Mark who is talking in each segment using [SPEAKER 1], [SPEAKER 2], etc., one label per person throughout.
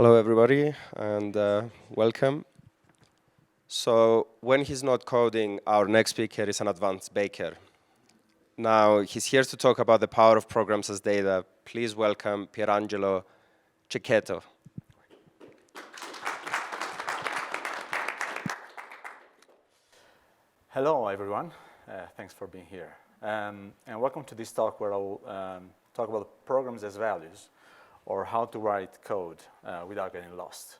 [SPEAKER 1] Hello, everybody, and welcome. So when he's not coding, our next speaker is an advanced baker. Now, he's here to talk about the power of programs as data. Please welcome Pierangelo Cecchetto.
[SPEAKER 2] Hello, everyone. Thanks for being here. And welcome to this talk where I will talk about programs as values, or how to write code without getting lost.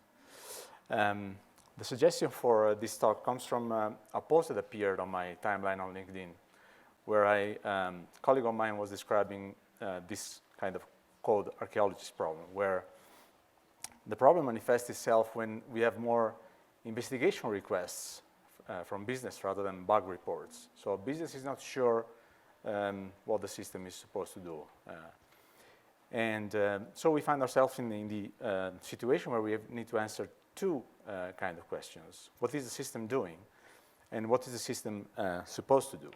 [SPEAKER 2] The suggestion for this talk comes from a post that appeared on my timeline on LinkedIn, where a colleague of mine was describing this kind of code archaeologist problem, where the problem manifests itself when we have more investigation requests from business rather than bug reports. So business is not sure what the system is supposed to do. So we find ourselves in the situation where we need to answer two kind of questions. What is the system doing? And what is the system supposed to do?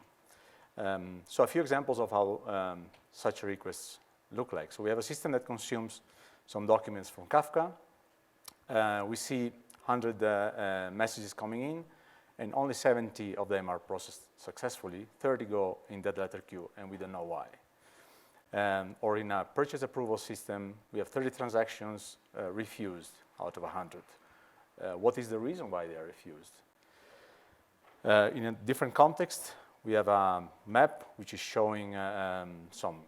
[SPEAKER 2] So a few examples of how such requests look like. So we have a system that consumes some documents from Kafka. We see 100 messages coming in, and only 70 of them are processed successfully. 30 go in dead letter queue, and we don't know why. Or in a purchase approval system, we have 30 transactions refused out of 100. What is the reason why they are refused? In a different context, we have a map which is showing some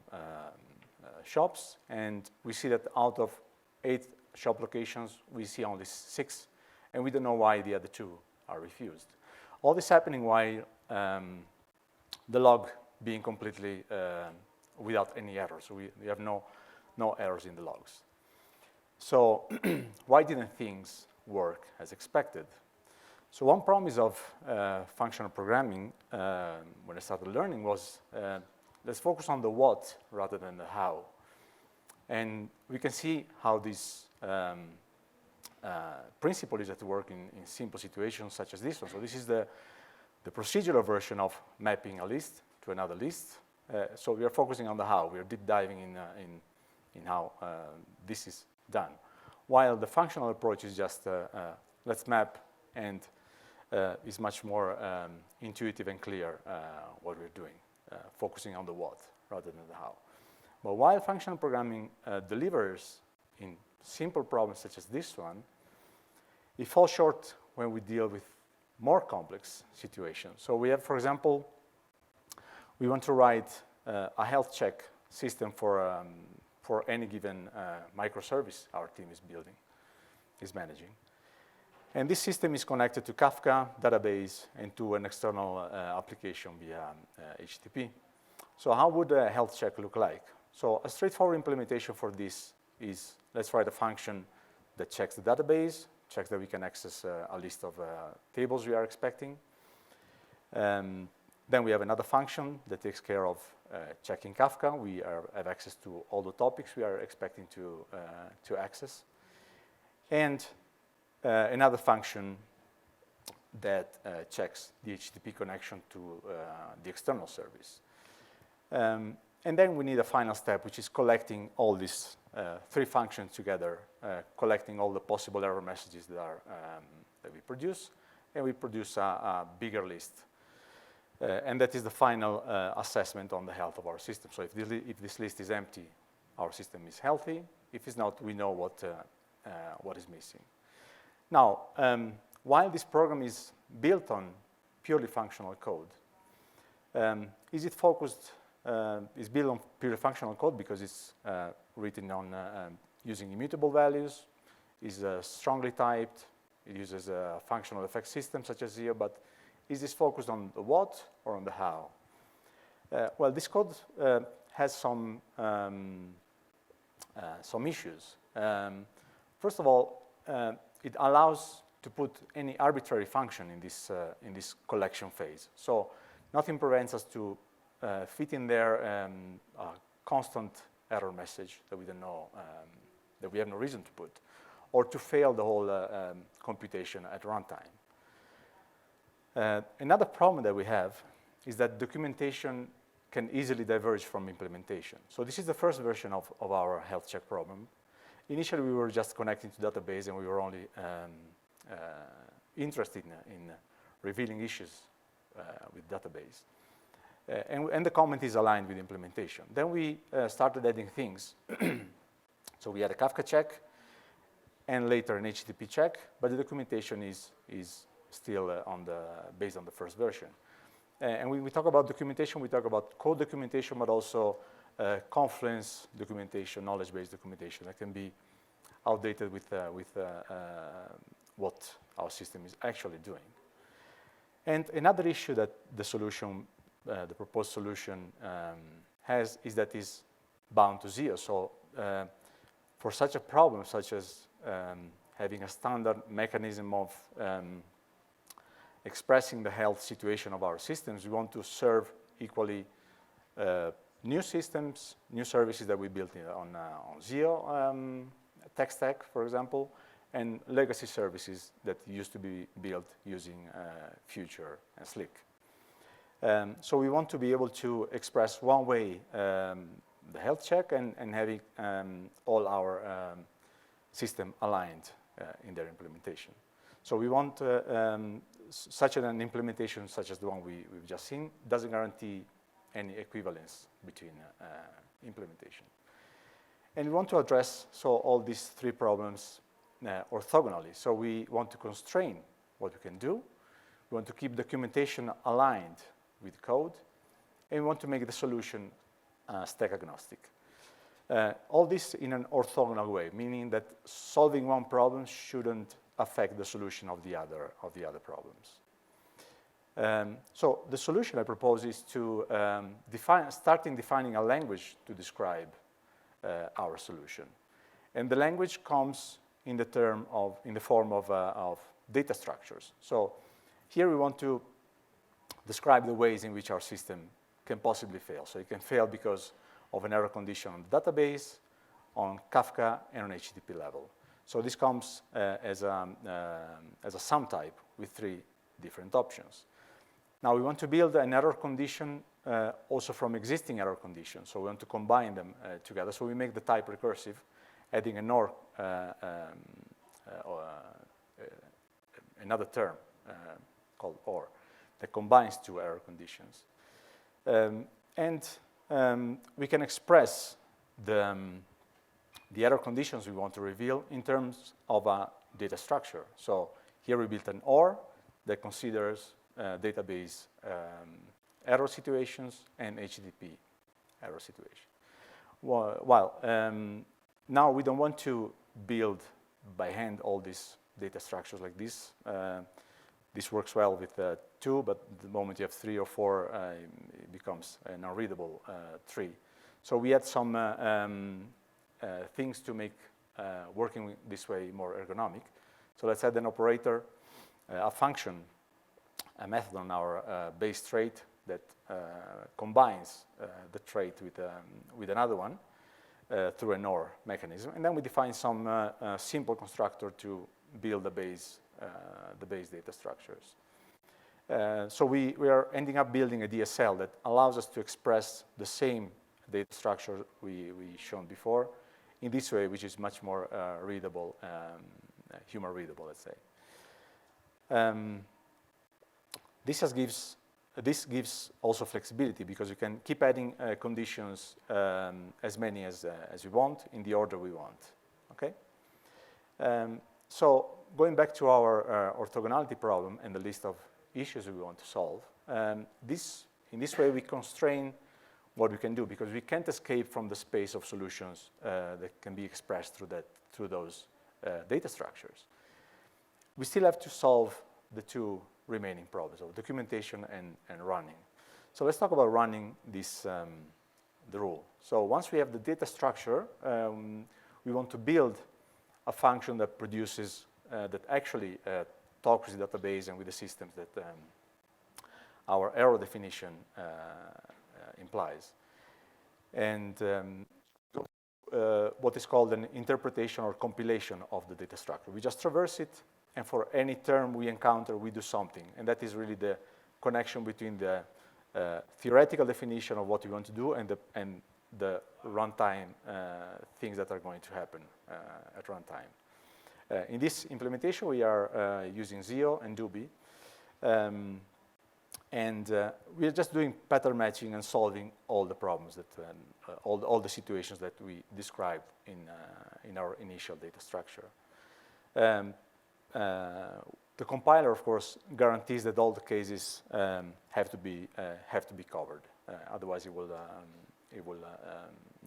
[SPEAKER 2] shops, and we see that out of 8 shop locations, we see only 6, and we don't know why the other 2 are refused. All this happening while the log being completely without any errors. So we have no errors in the logs. So why didn't things work as expected? So one promise of functional programming when I started learning was let's focus on the what rather than the how. And we can see how this principle is at work in simple situations such as this one. So this is the procedural version of mapping a list to another list. So we are focusing on the how. We are deep diving in how this is done. While the functional approach is just let's map, and is much more intuitive and clear what we're doing, focusing on the what rather than the how. But while functional programming delivers in simple problems such as this one, it falls short when we deal with more complex situations. So we have, for example, we want to write a health check system for any given microservice our team is managing. And this system is connected to Kafka database and to an external application via HTTP. So how would a health check look like? So a straightforward implementation for this is let's write a function that checks the database, checks that we can access a list of tables we are expecting. Then we have another function that takes care of checking Kafka. We have access to all the topics we are expecting to access. And another function that checks the HTTP connection to the external service. And then we need a final step, which is collecting all these 3 functions together, collecting all the possible error messages that we produce, and we produce a bigger list. And that is the final assessment on the health of our system. So if this list is empty, our system is healthy. If it's not, we know what is missing. Now, while this program is built on purely functional code, is built on purely functional code because it's written on using immutable values, is strongly typed, it uses a functional effect system such as here, but is this focused on the what or on the how? Well, this code has some issues. First of all, it allows to put any arbitrary function in this collection phase. So nothing prevents us to fit in there a constant error message that we don't know, that we have no reason to put, or to fail the whole computation at runtime. Another problem that we have is that documentation can easily diverge from implementation. So this is the first version of our health check problem. initially we were just connecting to database and we were only interested in revealing issues with database. And the comment is aligned with implementation. Then we started adding things. So we had a Kafka check and later an HTTP check, but the documentation is still based on the first version. And when we talk about documentation, we talk about code documentation, but also Confluence documentation, knowledge-based documentation that can be outdated with what our system is actually doing. And another issue that the solution, the proposed solution has is that it's bound to zero. So for such a problem, such as having a standard mechanism of expressing the health situation of our systems, we want to serve equally new systems, new services that we built on Zio tech stack, for example, and legacy services that used to be built using Future and Slick. So we want to be able to express one way the health check and having all our system aligned in their implementation. So we want such an implementation such as the one we've just seen doesn't guarantee any equivalence between implementation. And we want to address all these three problems orthogonally. So we want to constrain what we can do. We want to keep documentation aligned with code. And we want to make the solution stack agnostic. All this in an orthogonal way, meaning that solving one problem shouldn't affect the solution of the other problems. So the solution I propose is to starting defining a language to describe our solution. And the language comes in the form of data structures. So here we want to describe the ways in which our system can possibly fail. So it can fail because of an error condition on the database, on Kafka, and on HTTP level. So this comes as a sum type with three different options. Now we want to build an error condition also from existing error conditions. So we want to combine them together. So we make the type recursive, adding an OR, another term called OR that combines two error conditions. We can express the error conditions we want to reveal in terms of a data structure. So here we built an OR that considers database error situations and HTTP error situations. Now we don't want to build by hand all these data structures like this. This works well with two, but the moment you have three or four, it becomes an unreadable tree. So we had some things to make working this way more ergonomic. So let's add an operator, a function, a method on our base trait that combines the trait with another one through an OR mechanism. And then we define some simple constructor to build the base data structures. So we are ending up building a DSL that allows us to express the same data structure we shown before in this way, which is much more readable, human readable, let's say. This gives also flexibility because you can keep adding conditions as many as you want in the order we want. Okay. So going back to our orthogonality problem and the list of issues we want to solve, in this way we constrain what we can do because we can't escape from the space of solutions that can be expressed through those data structures. We still have to solve the two remaining problems of documentation and running. So let's talk about running this the rule. So once we have the data structure, we want to build a function that produces that actually talks with the database and with the systems that our error definition implies. And what is called an interpretation or compilation of the data structure. We just traverse it, and for any term we encounter, we do something. And that is really the connection between the theoretical definition of what we want to do and the runtime things that are going to happen at runtime. In this implementation, we are using Zio and Dubi. We are just doing pattern matching and solving all the problems that, all the situations that we described in our initial data structure. The compiler, of course, guarantees that all the cases have to be covered. Otherwise, it will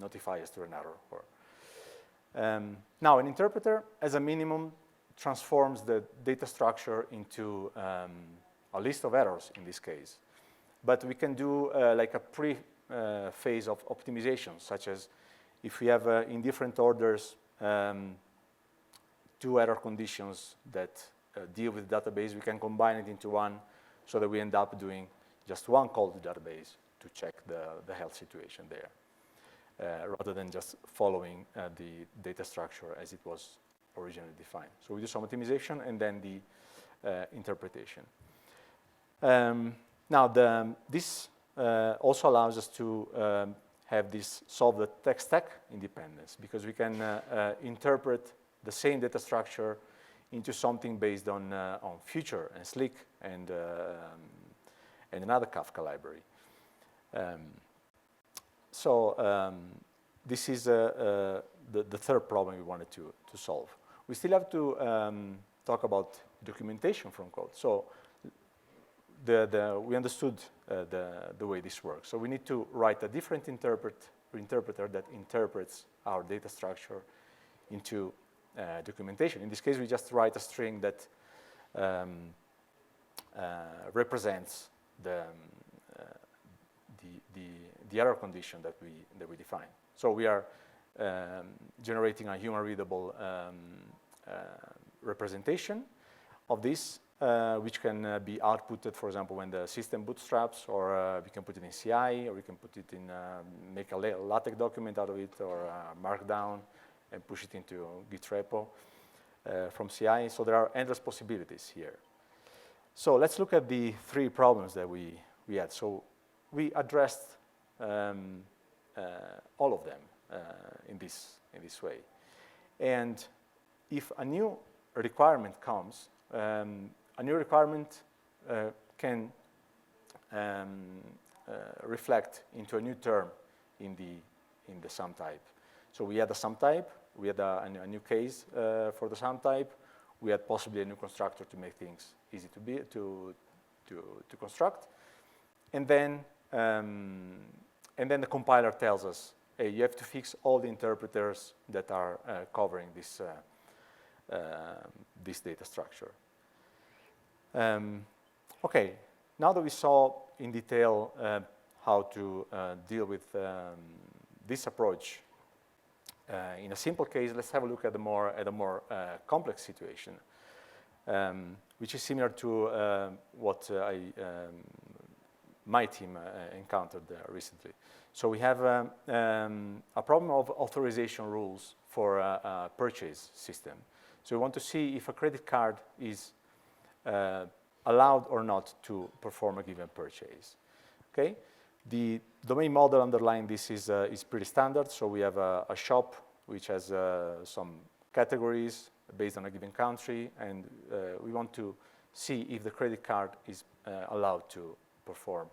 [SPEAKER 2] notify us to an error. Now, an interpreter, as a minimum, transforms the data structure into a list of errors in this case. But we can do like a pre-phase of optimization, such as if we have in different orders 2 error conditions that deal with the database, we can combine it into one so that we end up doing just one call to the database to check the health situation there, rather than just following the data structure as it was originally defined. So we do some optimization and then the interpretation. Now, this also allows us to have this solve the tech stack independence, because we can interpret the same data structure into something based on Future and Slick and another Kafka library. This is the third problem we wanted to solve. We still have to talk about documentation from code. So we understood the way this works. So we need to write a different interpreter that interprets our data structure into documentation. In this case, we just write a string that represents the error condition that we define. So we are generating a human-readable representation of this, which can be outputted, for example, when the system bootstraps, or we can put it in CI, or we can put it in, make a LaTeX document out of it, or Markdown, and push it into Git repo from CI. So there are endless possibilities here. So let's look at the 3 problems that we had. So we addressed all of them in this way. And if a new requirement comes, a new requirement can reflect into a new term in the sum type. So we had a sum type, we had a new case for the sum type, we had possibly a new constructor to make things easy to construct, and then the compiler tells us, hey, you have to fix all the interpreters that are covering this data structure. Okay, now that we saw in detail how to deal with this approach in a simple case, let's have a look at a more complex situation, which is similar to what my team encountered recently. So we have a problem of authorization rules for a purchase system. So we want to see if a credit card is allowed or not to perform a given purchase. Okay, the domain model underlying this is pretty standard. So we have a shop which has some categories based on a given country, and we want to see if the credit card is allowed to perform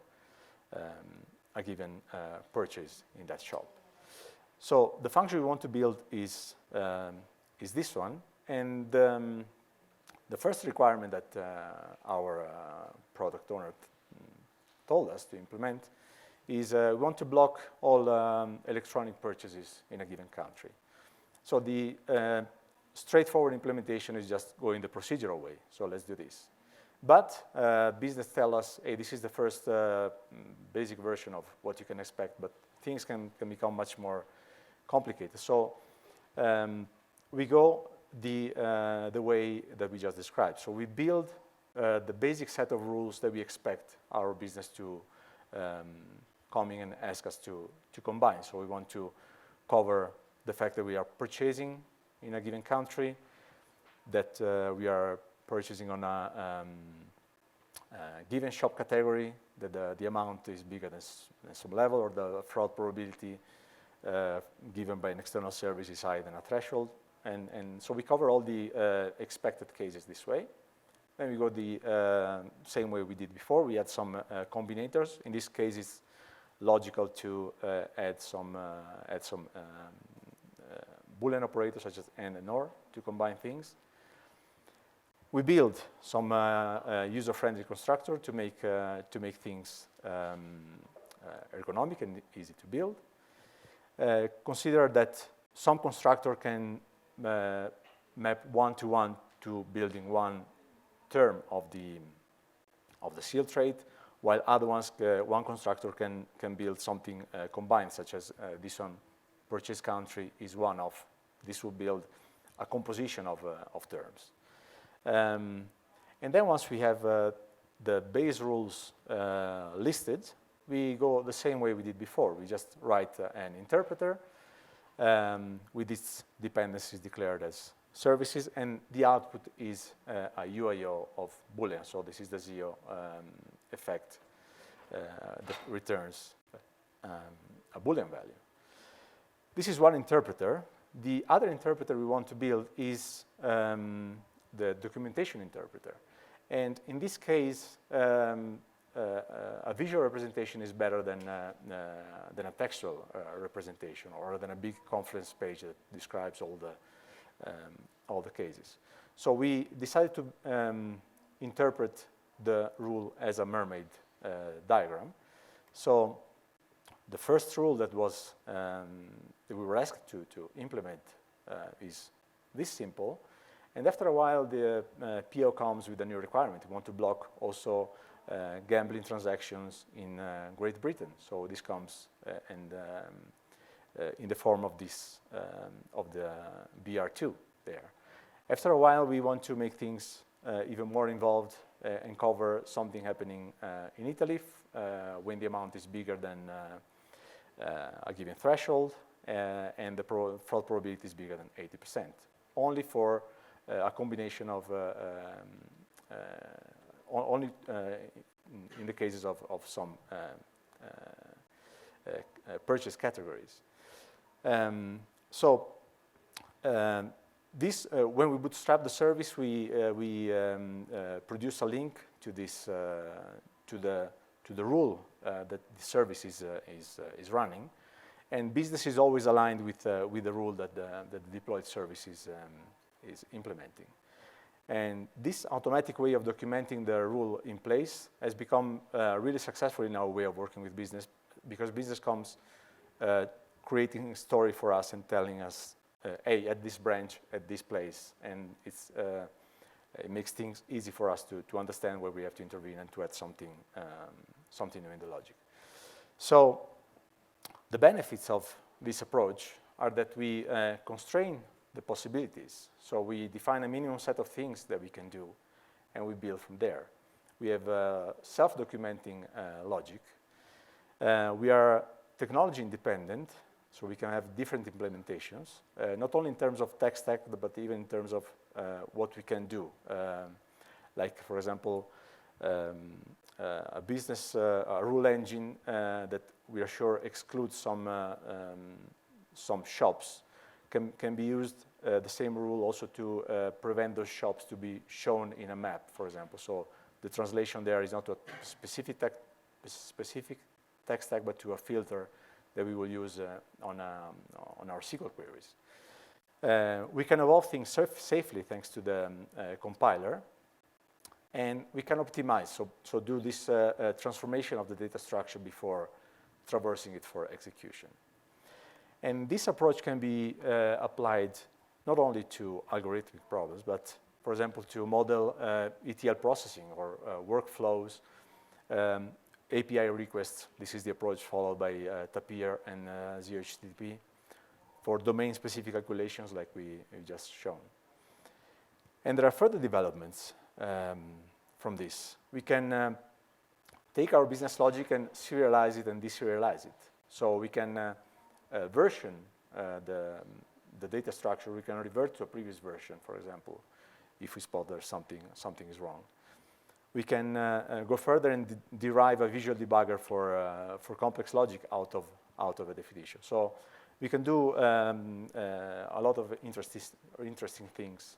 [SPEAKER 2] a given purchase in that shop. So the function we want to build is this one, and the first requirement that our product owner told us to implement is we want to block all electronic purchases in a given country. So the straightforward implementation is just going the procedural way. So let's do this. But business tell us, hey, this is the first basic version of what you can expect, but things can become much more complicated. So we go the way that we just described. So we build the basic set of rules that we expect our business to come in and ask us to combine. So we want to cover the fact that we are purchasing in a given country, that we are purchasing on a given shop category, that the amount is bigger than some level, or the fraud probability given by an external service is higher than a threshold. And so we cover all the expected cases this way. Then we go the same way we did before. We add some combinators. In this case, it's logical to add some Boolean operators such as AND and OR to combine things. We build some user-friendly constructor to make things ergonomic and easy to build. Consider that some constructor can map one-to-one to building one term of the seal trait, while other ones, one constructor can build something combined, such as this one, purchase country is one of. This will build a composition of terms. And then once we have the base rules listed, we go the same way we did before. We just write an interpreter with its dependencies declared as services, and the output is a UIO of Boolean. So this is the ZIO effect that returns a Boolean value. This is one interpreter. The other interpreter we want to build is the documentation interpreter. And in this case, a visual representation is better than a textual representation, or than a big conference page that describes all the cases. So we decided to interpret the rule as a mermaid diagram. So the first rule that was that we were asked to implement is this simple. And after a while, the PO comes with a new requirement. We want to block also gambling transactions in Great Britain. So this comes in the form of this of the BR2 there. After a while, we want to make things even more involved and cover something happening in Italy when the amount is bigger than a given threshold and the fraud probability is bigger than 80%. Only for a combination of only in the cases of some purchase categories. This, when we bootstrap the service, we produce a link to this to the rule that the service is running, and business is always aligned with the rule that the deployed service is implementing. And this automatic way of documenting the rule in place has become really successful in our way of working with business, because business comes creating a story for us and telling us, hey, at this branch, at this place, and it makes things easy for us to understand where we have to intervene and to add something new in the logic. So the benefits of this approach are that we constrain the possibilities. So we define a minimum set of things that we can do, and we build from there. We have self-documenting logic. We are technology independent, so we can have different implementations, not only in terms of tech stack, but even in terms of what we can do. Like, for example, a business, a rule engine that we are sure excludes some shops can be used, the same rule also to prevent those shops to be shown in a map, for example. So the translation there is not to a specific tech stack, but to a filter that we will use on our SQL queries. We can evolve things safely thanks to the compiler, and we can optimize, so do this transformation of the data structure before traversing it for execution. And this approach can be applied not only to algorithmic problems, but, for example, to model ETL processing or workflows, API requests. This is the approach followed by Tapir and ZHTTP for domain-specific calculations like we just shown. And there are further developments from this. We can take our business logic and serialize it and deserialize it. So we can version the data structure. We can revert to a previous version, for example, if we spot there's something is wrong. We can go further and derive a visual debugger for complex logic out of a definition. So we can do a lot of interesting things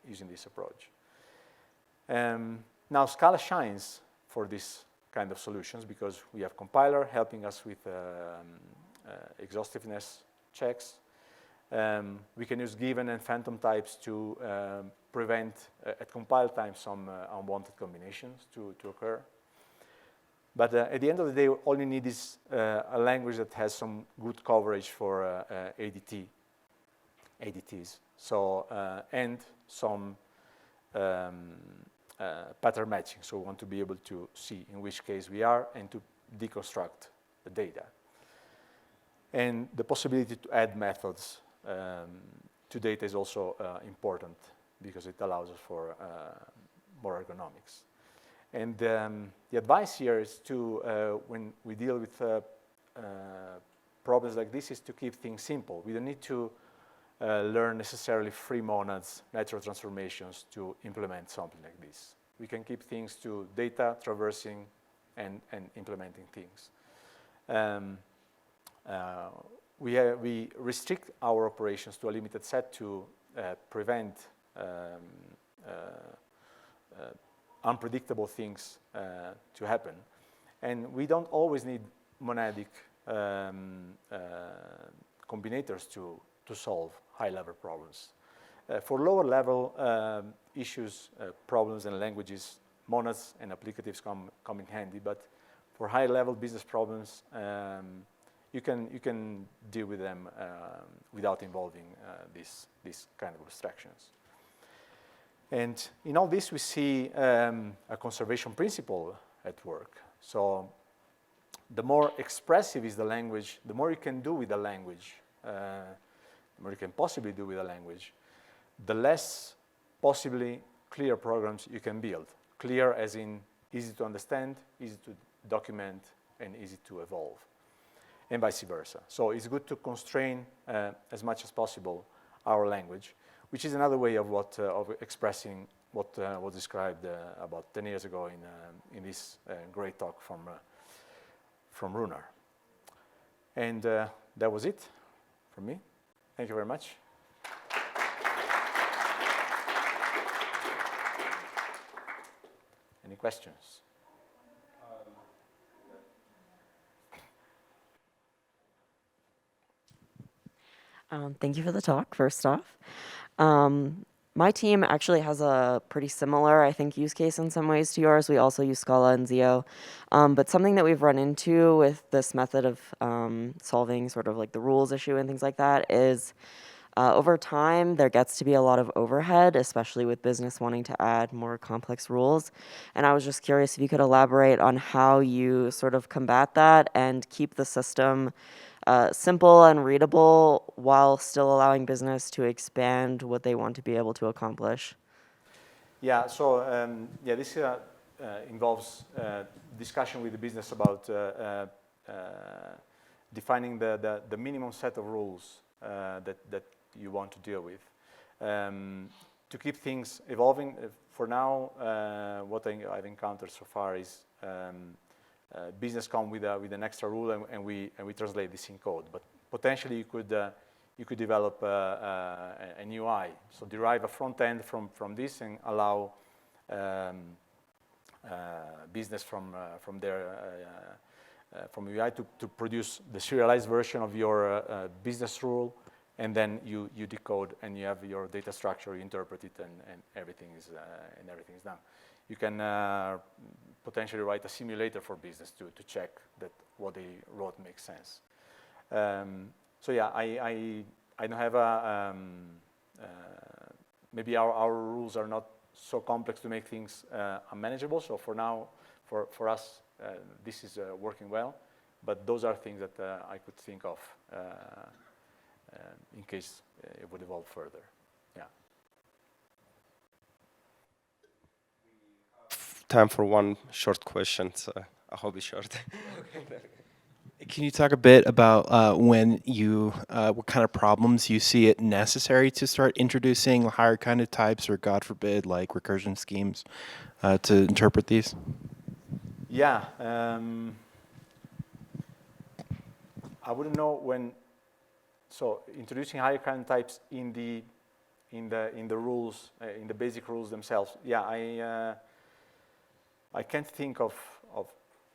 [SPEAKER 2] using this approach. Now, Scala shines for this kind of solutions because we have compiler helping us with exhaustiveness checks. We can use given and phantom types to prevent, at compile time, some unwanted combinations to occur. But at the end of the day, all you need is a language that has some good coverage for ADTs. So, and some pattern matching. So we want to be able to see in which case we are and to deconstruct the data. And the possibility to add methods to data is also important because it allows us for more ergonomics. And the advice here is to, when we deal with problems like this, is to keep things simple. We don't need to learn necessarily free monads, natural transformations to implement something like this. We can keep things to data, traversing, and implementing things. We restrict our operations to a limited set to prevent unpredictable things to happen. And we don't always need monadic combinators to solve high-level problems. For lower-level issues, problems, and languages, monads and applicatives come in handy. But for high-level business problems, you can deal with them without involving these kind of abstractions. And in all this, we see a conservation principle at work. So the more expressive is the language, the more you can do with the language, the more you can possibly do with a language, the less possibly clear programs you can build. Clear as in easy to understand, easy to document, and easy to evolve, and vice versa. So it's good to constrain as much as possible our language, which is another way of expressing what was described about 10 years ago in this great talk from Runar. And that was it from me. Thank you very much. Any questions?
[SPEAKER 3] Thank you for the talk, first off. My team actually has a pretty similar, I think, use case in some ways to yours. We also use Scala and Zio. But something that we've run into with this method of solving sort of like the rules issue and things like that is over time, there gets to be a lot of overhead, especially with business wanting to add more complex rules. And I was just curious if you could elaborate on how you sort of combat that and keep the system simple and readable while still allowing business to expand what they want to be able to accomplish.
[SPEAKER 2] Yeah, so this involves discussion with the business about defining the minimum set of rules that you want to deal with. To keep things evolving, for now, what I've encountered so far is business come with an extra rule, and we translate this in code. But potentially, you could develop an UI, so derive a front end from this and allow business from UI to produce the serialized version of your business rule, and then you decode and you have your data structure, you interpret it, and everything is done. You can potentially write a simulator for business to check that what they wrote makes sense. So yeah, I don't have maybe our rules are not so complex to make things unmanageable. So for now, for us, this is working well. But those are things that I could think of in case it would evolve further. Yeah.
[SPEAKER 1] Time for one short question, so I hope it's short.
[SPEAKER 4] Can you talk a bit about when you, what kind of problems you see it necessary to start introducing higher kind of types, or God forbid, like recursion schemes to interpret these?
[SPEAKER 2] Yeah. I wouldn't know when so introducing higher kind types in the rules, in the basic rules themselves. Yeah, I can't think of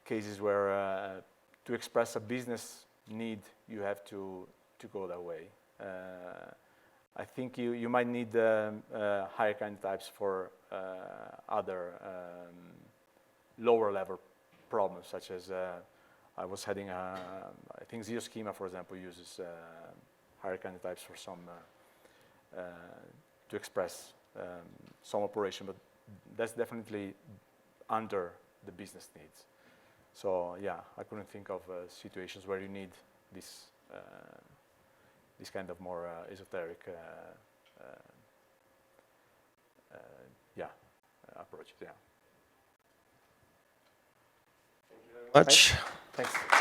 [SPEAKER 2] cases where to express a business need you have to go that way. I think you might need higher kind types for other lower level problems, such as I was heading I think ZeoSchema, for example, uses higher kind types for some to express some operation, but that's definitely under the business needs. So yeah, I couldn't think of situations where you need this this kind of more esoteric approach. Yeah.
[SPEAKER 1] Much.
[SPEAKER 2] Thanks.